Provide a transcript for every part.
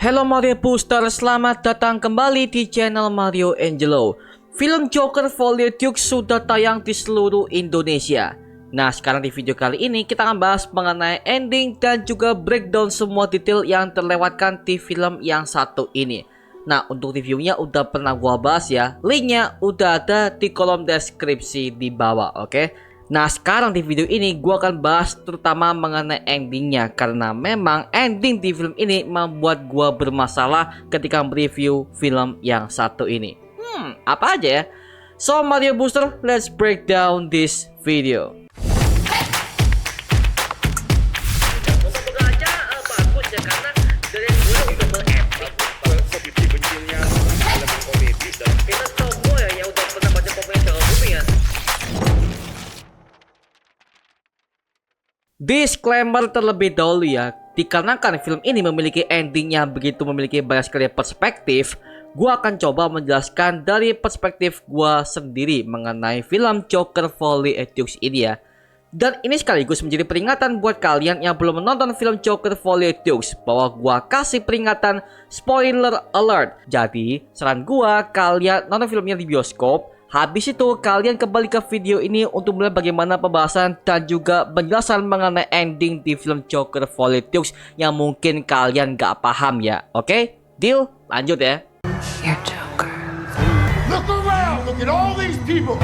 Hello Mario Booster, selamat datang kembali di channel Mario Angelo. Film Joker Folie Deux sudah tayang di seluruh Indonesia. Nah, sekarang di video kali ini kita akan bahas mengenai ending dan juga breakdown semua detail yang terlewatkan di film yang satu ini. Nah, untuk reviewnya udah pernah gua bahas ya. Linknya udah ada di kolom deskripsi di bawah, oke? Nah, sekarang di video ini gua akan bahas terutama mengenai endingnya, karena memang ending di film ini membuat gua bermasalah ketika mereview film yang satu ini. Apa aja ya? So Mario Booster, let's break down this video. Disclaimer terlebih dahulu ya, dikarenakan film ini memiliki ending yang begitu memiliki banyak sekali perspektif, gua akan coba menjelaskan dari perspektif gua sendiri mengenai film Joker Folie Deux ini ya. Dan ini sekaligus menjadi peringatan buat kalian yang belum menonton film Joker Folie Deux bahwa gua kasih peringatan spoiler alert. Jadi, saran gua kalian nonton filmnya di bioskop. Habis itu kalian kembali ke video ini untuk melihat bagaimana pembahasan dan juga penjelasan mengenai ending di film Joker Folie Deux yang mungkin kalian gak paham ya. Oke? Deal? Lanjut ya. You're Joker. Look around, look at all these people.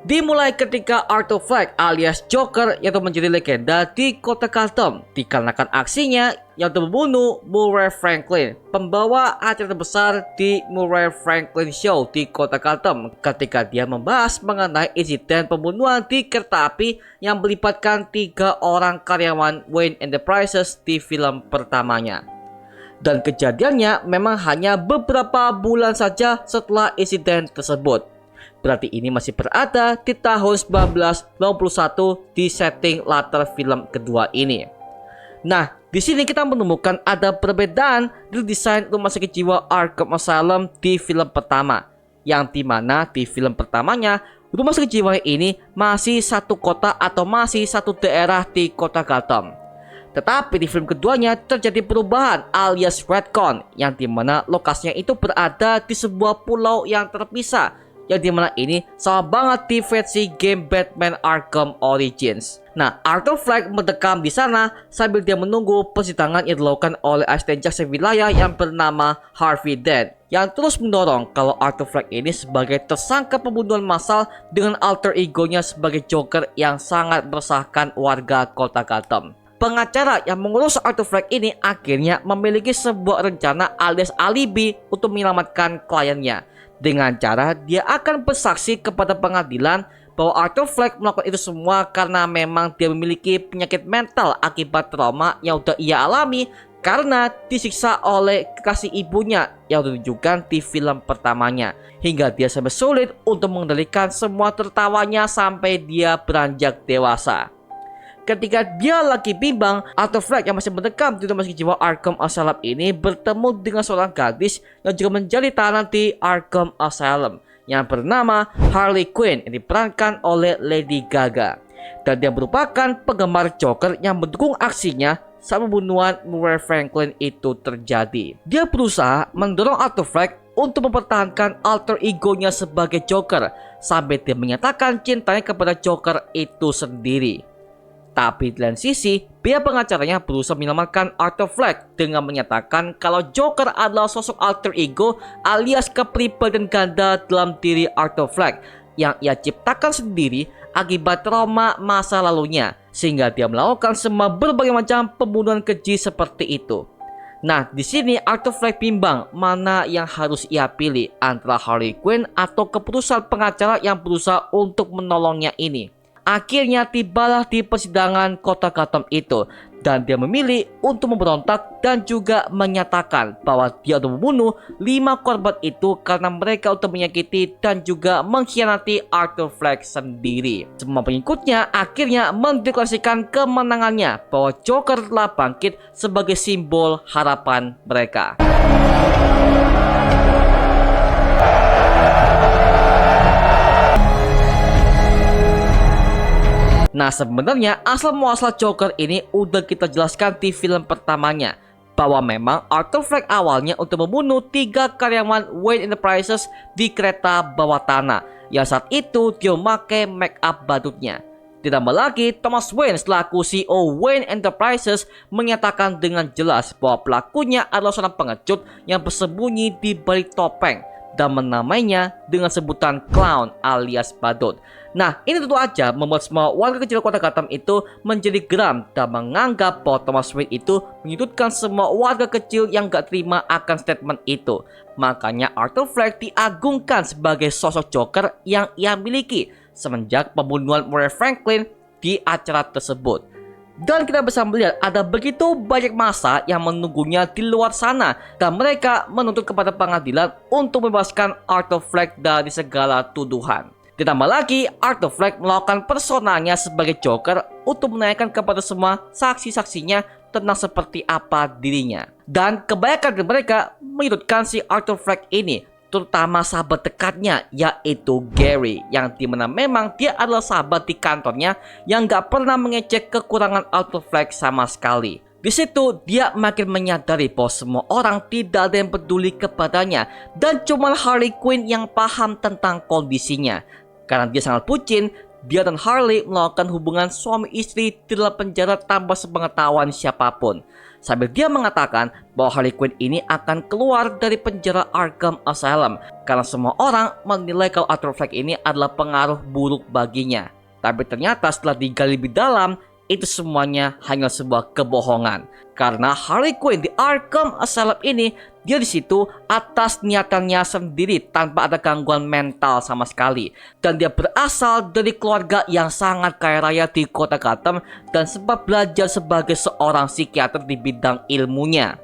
Dimulai ketika Arthur Fleck alias Joker yang menjadi legenda di kota Gotham dikarenakan aksinya yang membunuh Murray Franklin, pembawa acara terbesar di Murray Franklin Show di kota Gotham, ketika dia membahas mengenai insiden pembunuhan di kereta api yang melibatkan 3 orang karyawan Wayne Enterprises di film pertamanya. Dan kejadiannya memang hanya beberapa bulan saja setelah insiden tersebut. Berarti ini masih berada di tahun 1991 di setting latar film kedua ini. Nah, di sini kita menemukan ada perbedaan di desain rumah sakit jiwa Arkham Asylum di film pertama, yang dimana di film pertamanya rumah sakit jiwa ini masih satu kota atau masih satu daerah di kota Gotham. Tetapi di film keduanya terjadi perubahan alias retcon, yang dimana lokasinya itu berada di sebuah pulau yang terpisah, yang dimana ini sama banget di versi game Batman Arkham Origins. Nah, Arthur Fleck mendekam di sana sambil dia menunggu persidangan yang dilakukan oleh asisten jaksa wilayah yang bernama Harvey Dent, yang terus mendorong kalau Arthur Fleck ini sebagai tersangka pembunuhan massal dengan alter egonya sebagai Joker yang sangat meresahkan warga kota Gotham. Pengacara yang mengurus Arthur Fleck ini akhirnya memiliki sebuah rencana alias alibi untuk menyelamatkan kliennya, dengan cara dia akan bersaksi kepada pengadilan bahwa Arthur Fleck melakukan itu semua karena memang dia memiliki penyakit mental akibat trauma yang udah ia alami karena disiksa oleh kekasih ibunya yang ditunjukkan di film pertamanya, hingga dia sampai sulit untuk mengendalikan semua tertawanya sampai dia beranjak dewasa. Ketika dia lagi bimbang, Arthur Fleck yang masih mendekam di rumah sakit jiwa Arkham Asylum ini bertemu dengan seorang gadis yang juga menjadi tahanan di Arkham Asylum yang bernama Harley Quinn yang diperankan oleh Lady Gaga. Dan dia merupakan penggemar Joker yang mendukung aksinya saat pembunuhan Murray Franklin itu terjadi. Dia berusaha mendorong Arthur Fleck untuk mempertahankan alter egonya sebagai Joker sampai dia menyatakan cintanya kepada Joker itu sendiri. Tapi di lain sisi, pihak pengacaranya berusaha menyelamatkan Arthur Fleck dengan menyatakan kalau Joker adalah sosok alter ego alias kepribadian ganda dalam diri Arthur Fleck yang ia ciptakan sendiri akibat trauma masa lalunya, sehingga dia melakukan semua berbagai macam pembunuhan keji seperti itu. Nah, di sini Arthur Fleck bimbang mana yang harus ia pilih antara Harley Quinn atau keputusan pengacara yang berusaha untuk menolongnya ini. Akhirnya tibalah di persidangan kota Gotham itu, dan dia memilih untuk memberontak dan juga menyatakan bahwa dia untuk membunuh 5 korban itu karena mereka untuk menyakiti dan juga mengkhianati Arthur Fleck sendiri. Semua pengikutnya akhirnya mendeklarasikan kemenangannya bahwa Joker telah bangkit sebagai simbol harapan mereka. Nah, sebenarnya asal muasal Joker ini udah kita jelaskan di film pertamanya, bahwa memang Arthur Fleck awalnya untuk membunuh 3 karyawan Wayne Enterprises di kereta bawah tanah yang saat itu dia memakai make up badutnya. Ditambah lagi, Thomas Wayne selaku CEO Wayne Enterprises menyatakan dengan jelas bahwa pelakunya adalah seorang pengecut yang bersembunyi di balik topeng dan menamainya dengan sebutan clown alias badut. Nah, ini tentu aja membuat semua warga kecil kota Gotham itu menjadi geram dan menganggap bahwa Thomas Wayne itu menyudutkan semua warga kecil yang gak terima akan statement itu. Makanya Arthur Fleck diagungkan sebagai sosok Joker yang ia miliki semenjak pembunuhan Murray Franklin di acara tersebut. Dan kita bisa melihat ada begitu banyak massa yang menunggunya di luar sana dan mereka menuntut kepada pengadilan untuk membebaskan Arthur Fleck dari segala tuduhan. Ditambah lagi, Arthur Fleck melakukan personanya sebagai Joker untuk menanyakan kepada semua saksi-saksinya tentang seperti apa dirinya. Dan kebanyakan dari mereka menyudutkan si Arthur Fleck ini, terutama sahabat dekatnya yaitu Gary, yang dimana memang dia adalah sahabat di kantornya yang gak pernah mengecek kekurangan Arthur Fleck sama sekali. Di situ dia makin menyadari bahwa semua orang tidak ada yang peduli kepadanya dan cuma Harley Quinn yang paham tentang kondisinya. Karena dia sangat bucin, dia dan Harley melakukan hubungan suami istri di dalam penjara tanpa sepengetahuan siapapun. Sambil dia mengatakan bahwa Harley Quinn ini akan keluar dari penjara Arkham Asylum karena semua orang menilai kalau Arthur Fleck ini adalah pengaruh buruk baginya. Tapi ternyata setelah digali lebih dalam, itu semuanya hanya sebuah kebohongan. Karena Harley Quinn di Arkham Asylum ini, dia di situ atas niatannya sendiri tanpa ada gangguan mental sama sekali. Dan dia berasal dari keluarga yang sangat kaya raya di kota Gotham dan sempat belajar sebagai seorang psikiater di bidang ilmunya.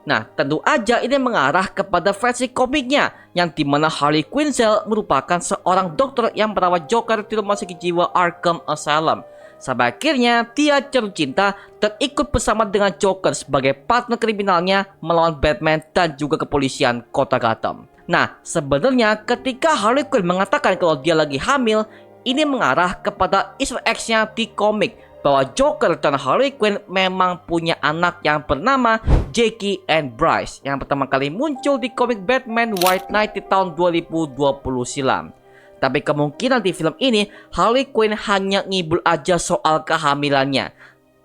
Nah, tentu aja ini mengarah kepada versi komiknya yang dimana Harley Quinzel merupakan seorang dokter yang merawat Joker di rumah sakit jiwa Arkham Asylum. Sampai akhirnya dia jatuh cinta dan ikut bersama dengan Joker sebagai partner kriminalnya melawan Batman dan juga kepolisian kota Gotham. Nah, sebenarnya ketika Harley Quinn mengatakan kalau dia lagi hamil, ini mengarah kepada Easter eggs-nya di komik bahwa Joker dan Harley Quinn memang punya anak yang bernama Jackie and Bryce yang pertama kali muncul di komik Batman White Knight di tahun 2020 silam. Tapi kemungkinan di film ini Harley Quinn hanya ngibul aja soal kehamilannya.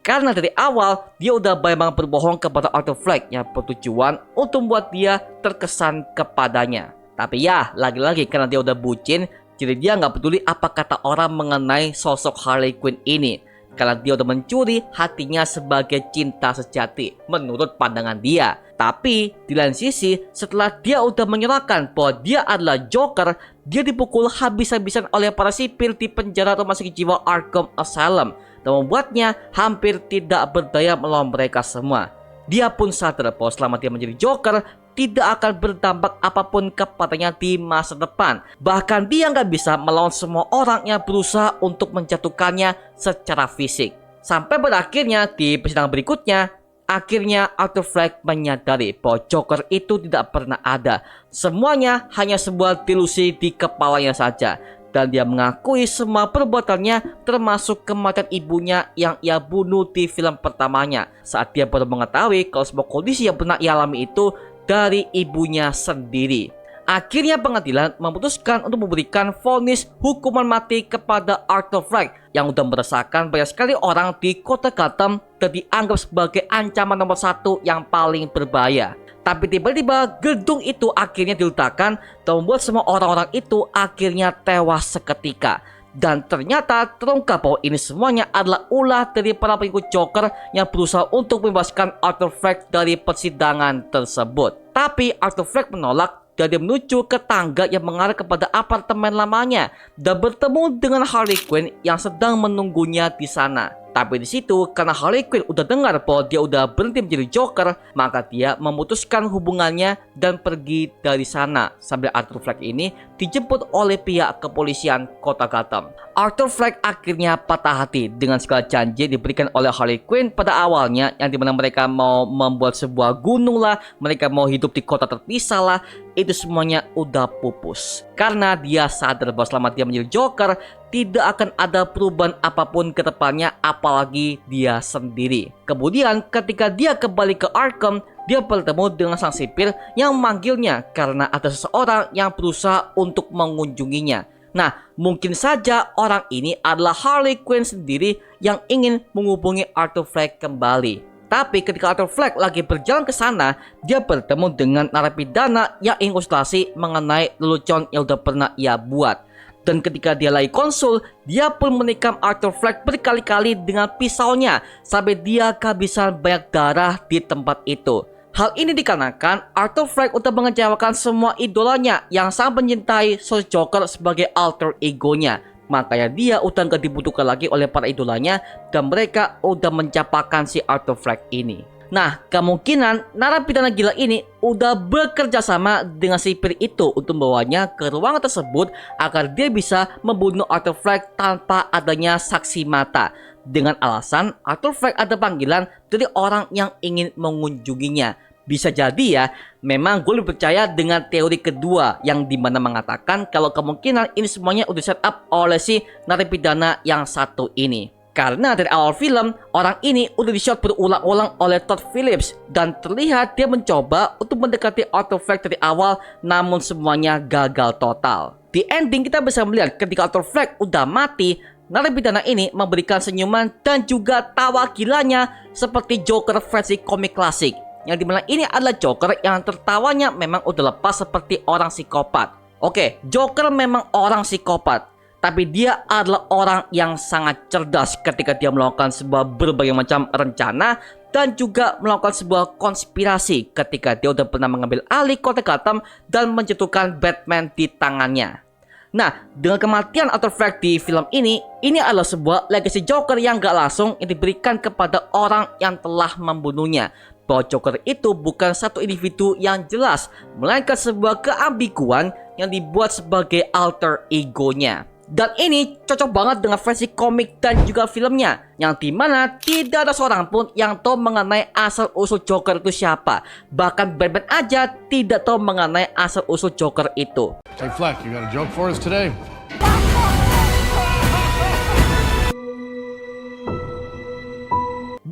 Karena dari awal dia udah banyak berbohong kepada Arthur Fleck yang bertujuan untuk membuat dia terkesan kepadanya. Tapi ya, lagi-lagi karena dia udah bucin, jadi dia nggak peduli apa kata orang mengenai sosok Harley Quinn ini. Karena dia udah mencuri hatinya sebagai cinta sejati menurut pandangan dia. Tapi di lain sisi, setelah dia udah menyerahkan bahwa dia adalah Joker, dia dipukul habis-habisan oleh para sipil di penjara rumah sakit jiwa Arkham Asylum dan membuatnya hampir tidak berdaya melawan mereka semua. Dia pun sadar bahwa selama dia menjadi Joker, tidak akan berdampak apapun kepadanya di masa depan. Bahkan dia nggak bisa melawan semua orang yang berusaha untuk menjatuhkannya secara fisik. Sampai berakhirnya di persidangan berikutnya, akhirnya Arthur Fleck menyadari bahwa Joker itu tidak pernah ada. Semuanya hanya sebuah delusi di kepalanya saja. Dan dia mengakui semua perbuatannya termasuk kematian ibunya yang ia bunuh di film pertamanya. Saat dia baru mengetahui kalau semua kondisi yang pernah ia alami itu dari ibunya sendiri. Akhirnya pengadilan memutuskan untuk memberikan vonis hukuman mati kepada Arthur Fleck yang udah meresahkan banyak sekali orang di kota Gotham dan dianggap sebagai ancaman nomor 1 yang paling berbahaya. Tapi tiba-tiba gedung itu akhirnya diletakkan dan membuat semua orang-orang itu akhirnya tewas seketika. Dan ternyata terungkap bahwa ini semuanya adalah ulah dari para pengikut Joker yang berusaha untuk membebaskan Arthur Fleck dari persidangan tersebut. Tapi Arthur Fleck menolak dan dia menuju ke tangga yang mengarah kepada apartemen lamanya dan bertemu dengan Harley Quinn yang sedang menunggunya di sana. Tapi di situ karena Harley Quinn udah dengar bahwa dia udah berhenti menjadi Joker, maka dia memutuskan hubungannya dan pergi dari sana sambil Arthur Fleck ini dijemput oleh pihak kepolisian kota Gotham. Arthur Fleck akhirnya patah hati dengan segala janji diberikan oleh Harley Quinn pada awalnya yang dimana mereka mau membuat sebuah gunung lah, mereka mau hidup di kota terpisah lah. itu semuanya udah pupus. Karena dia sadar bahwa selama dia menjadi Joker, tidak akan ada perubahan apapun ke depannya, apalagi dia sendiri. Kemudian ketika dia kembali ke Arkham, dia bertemu dengan sang sipir yang memanggilnya karena ada seseorang yang berusaha untuk mengunjunginya. Nah, mungkin saja orang ini adalah Harley Quinn sendiri yang ingin menghubungi Arthur Fleck kembali. Tapi ketika Arthur Fleck lagi berjalan ke sana, dia bertemu dengan narapidana yang ingin konsultasi mengenai lelucon yang udah pernah ia buat. Dan ketika dia lagi konsul, dia pun menikam Arthur Fleck berkali-kali dengan pisaunya sampai dia kehabisan banyak darah di tempat itu. Hal ini dikarenakan Arthur Fleck udah mengecewakan semua idolanya yang sangat mencintai sosok Joker sebagai alter egonya. Makanya dia udah gak dibutuhkan lagi oleh para idolanya dan mereka udah mencapakan si Arthur Fleck ini. Nah, kemungkinan narapidana gila ini udah bekerja sama dengan sipir itu untuk membawanya ke ruangan tersebut agar dia bisa membunuh Arthur Fleck tanpa adanya saksi mata. Dengan alasan Arthur Fleck ada panggilan dari orang yang ingin mengunjunginya. Bisa jadi ya, memang gue lebih percaya dengan teori kedua yang dimana mengatakan kalau kemungkinan ini semuanya udah set up oleh si narapidana yang satu ini. Karena dari awal film, orang ini udah di-shot berulang-ulang oleh Todd Phillips dan terlihat dia mencoba untuk mendekati Arthur Fleck dari awal, namun semuanya gagal total. Di ending kita bisa melihat ketika Arthur Fleck udah mati, narapidana ini memberikan senyuman dan juga tawa gilanya seperti Joker versi komik klasik. Yang dimana ini adalah Joker yang tertawanya memang udah lepas seperti orang psikopat. Oke, Joker memang orang psikopat, tapi dia adalah orang yang sangat cerdas ketika dia melakukan sebuah berbagai macam rencana dan juga melakukan sebuah konspirasi ketika dia udah pernah mengambil alih kota Gotham dan menjatuhkan Batman di tangannya. Nah, dengan kematian Arthur Fleck di film ini adalah sebuah legacy Joker yang gak langsung yang diberikan kepada orang yang telah membunuhnya. Bahwa Joker itu bukan satu individu yang jelas, melainkan sebuah keambiguan yang dibuat sebagai alter egonya. Dan ini cocok banget dengan versi komik dan juga filmnya, yang dimana tidak ada seorang pun yang tahu mengenai asal-usul Joker itu siapa. Bahkan Batman aja tidak tahu mengenai asal-usul Joker itu. Hey Fleck, you got a joke for us today?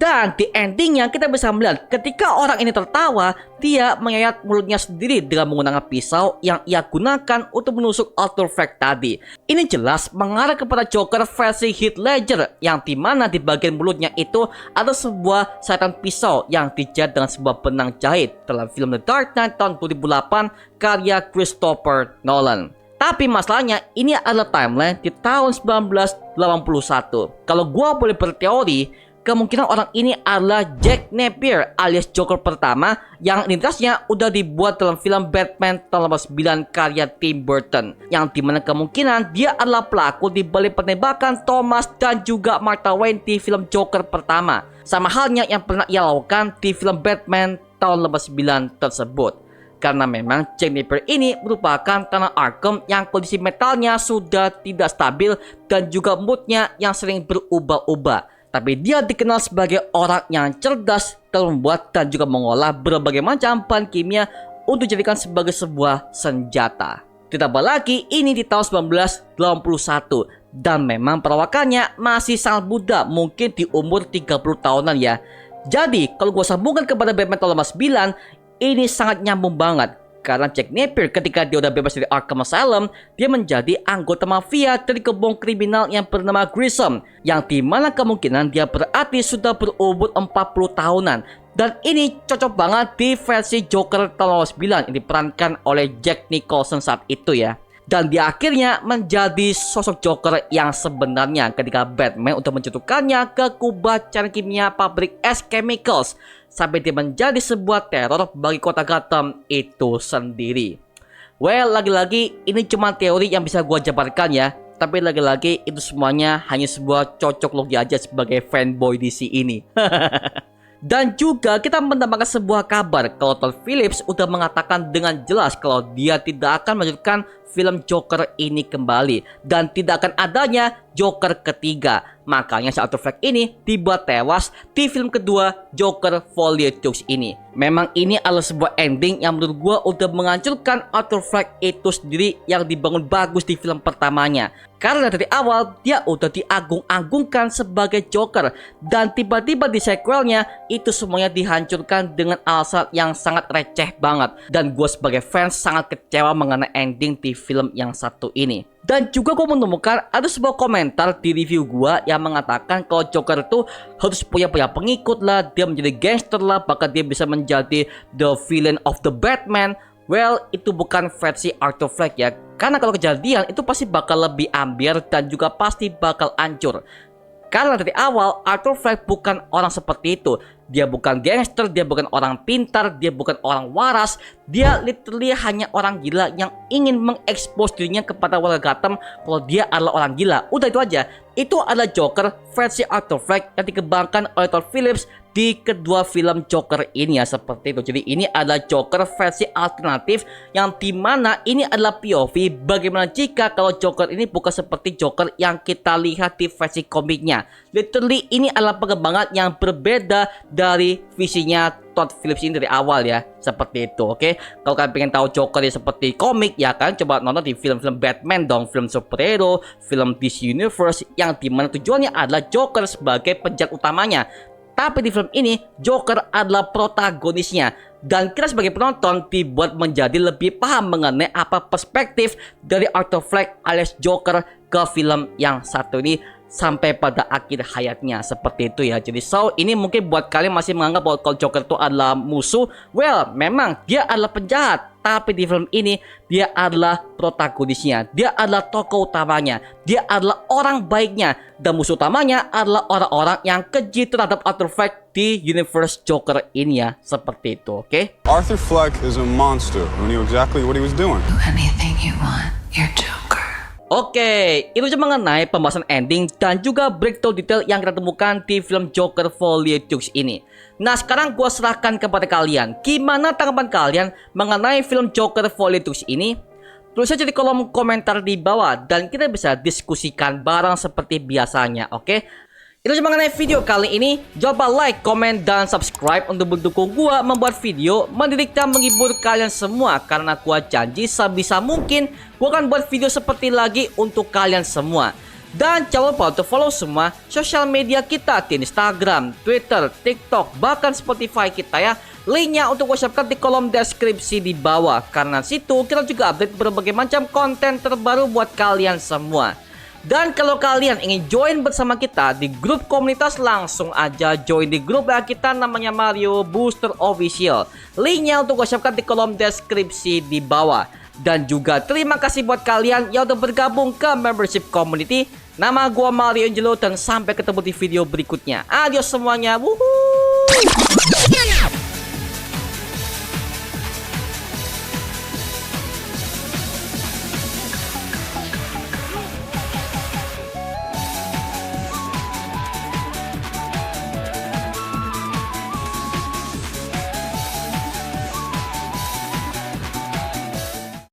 Dan di endingnya kita bisa melihat ketika orang ini tertawa, dia menyayat mulutnya sendiri dengan menggunakan pisau yang ia gunakan untuk menusuk Arthur Fleck tadi. Ini jelas mengarah kepada Joker versi Heath Ledger, yang dimana di bagian mulutnya itu ada sebuah sayatan pisau yang dijahit dengan sebuah benang jahit dalam film The Dark Knight tahun 2008 karya Christopher Nolan. Tapi masalahnya ini adalah timeline di tahun 1981. Kalau gua boleh berteori, kemungkinan orang ini adalah Jack Napier alias Joker pertama yang identitasnya udah dibuat dalam film Batman tahun 89 karya Tim Burton, yang dimana kemungkinan dia adalah pelaku di balik penembakan Thomas dan juga Martha Wayne di film Joker pertama, sama halnya yang pernah ia lakukan di film Batman tahun 89 tersebut. Karena memang Jack Napier ini merupakan tahanan Arkham yang kondisi mentalnya sudah tidak stabil dan juga moodnya yang sering berubah-ubah. Tapi dia dikenal sebagai orang yang cerdas dalam membuat dan juga mengolah berbagai macam bahan kimia untuk dijadikan sebagai sebuah senjata. Ditambah lagi ini di tahun 1981 dan memang perawakannya masih sangat muda, mungkin di umur 30 tahunan ya. Jadi kalau gue sambungkan kepada Batman tahun 89, ini sangat nyambung banget. Karena Jack Napier ketika dia udah bebas dari Arkham Asylum, dia menjadi anggota mafia dari gembong kriminal yang bernama Grissom, yang dimana kemungkinan dia berarti sudah berumur 40 tahunan. Dan ini cocok banget di versi Joker tahun 2009 yang diperankan oleh Jack Nicholson saat itu ya. Dan dia akhirnya menjadi sosok Joker yang sebenarnya ketika Batman untuk menjatuhkannya ke kubah cairan kimia pabrik S Chemicals, sampai dia menjadi sebuah teror bagi kota Gotham itu sendiri. Well, lagi-lagi ini cuma teori yang bisa gua jabarkan ya. Tapi lagi-lagi itu semuanya hanya sebuah cocok logi aja sebagai fanboy DC ini. Dan juga kita mendapatkan sebuah kabar kalau Todd Phillips udah mengatakan dengan jelas kalau dia tidak akan melanjutkan film Joker ini kembali dan tidak akan adanya Joker ketiga. Makanya si Arthur Fleck ini tiba tewas di film kedua Joker Folie Deux ini. Memang ini adalah sebuah ending yang menurut gua udah menghancurkan Arthur Fleck itu sendiri yang dibangun bagus di film pertamanya. Karena dari awal dia udah diagung-agungkan sebagai Joker, dan tiba-tiba di sequelnya itu semuanya dihancurkan dengan alasan yang sangat receh banget. Dan gue sebagai fans sangat kecewa mengenai ending di film yang satu ini. Dan juga gue menemukan ada sebuah komentar di review gue yang mengatakan kalau Joker itu harus punya pengikut lah, dia menjadi gangster lah, bahkan dia bisa menjadi the villain of the Batman. Well, itu bukan versi Arthur Fleck ya. Karena kalau kejadian itu pasti bakal lebih ambiar dan juga pasti bakal hancur. Karena dari awal Arthur Fleck bukan orang seperti itu. Dia bukan gangster, dia bukan orang pintar, dia bukan orang waras. Dia literally hanya orang gila yang ingin mengekspos dirinya kepada warga Gotham kalau dia adalah orang gila. Udah itu aja. Itu adalah Joker versi Arthur Fleck yang dikembangkan oleh Todd Phillips di kedua film Joker ini ya, seperti itu. Jadi ini adalah Joker versi alternatif yang dimana ini adalah POV. Bagaimana jika kalau Joker ini bukan seperti Joker yang kita lihat di versi komiknya. Literally ini adalah pengembangan yang berbeda dari visinya Todd Phillips ini dari awal ya, seperti itu. Oke, kalau kalian pengen tahu Joker ya seperti komik ya kan, coba nonton di film-film Batman dong, film superhero, film DC Universe yang dimana tujuannya adalah Joker sebagai penjahat utamanya. Tapi di film ini Joker adalah protagonisnya, dan kita sebagai penonton dibuat menjadi lebih paham mengenai apa perspektif dari Arthur Fleck alias Joker ke film yang satu ini sampai pada akhir hayatnya, seperti itu ya. Jadi ini mungkin buat kalian masih menganggap bahwa kalau Joker itu adalah musuh. Well, memang dia adalah penjahat, tapi di film ini dia adalah protagonisnya, dia adalah tokoh utamanya, dia adalah orang baiknya, dan musuh utamanya adalah orang-orang yang keji terhadap Arthur Fleck di universe Joker ini ya, seperti itu. Oke? Arthur Fleck is a monster who knew exactly what he was doing. Do anything you want, you're Joker. Oke, itu aja mengenai pembahasan ending dan juga breakdown detail yang kita temukan di film Joker Folie Deux ini. Nah, sekarang gue serahkan kepada kalian. Gimana tanggapan kalian mengenai film Joker Folie Deux ini? Tulis aja di kolom komentar di bawah dan kita bisa diskusikan bareng seperti biasanya, oke? Itu aja mengenai video kali ini. Coba like, komen, dan subscribe untuk mendukung gua membuat video mendidik dan menghibur kalian semua. Karena gua janji sebisa mungkin gua akan buat video seperti lagi untuk kalian semua. Dan jangan lupa untuk follow semua sosial media kita di Instagram, Twitter, TikTok, bahkan Spotify kita ya. Linknya untuk gua siapkan di kolom deskripsi di bawah. Karena situ kita juga update berbagai macam konten terbaru buat kalian semua. Dan kalau kalian ingin join bersama kita di grup komunitas, langsung aja join di grup kita namanya Mario Booster Official. Linknya untuk gue siapkan di kolom deskripsi di bawah. Dan juga terima kasih buat kalian yang udah bergabung ke membership community. Nama gue Mario Angelo dan sampai ketemu di video berikutnya. Adios semuanya. Woohoo!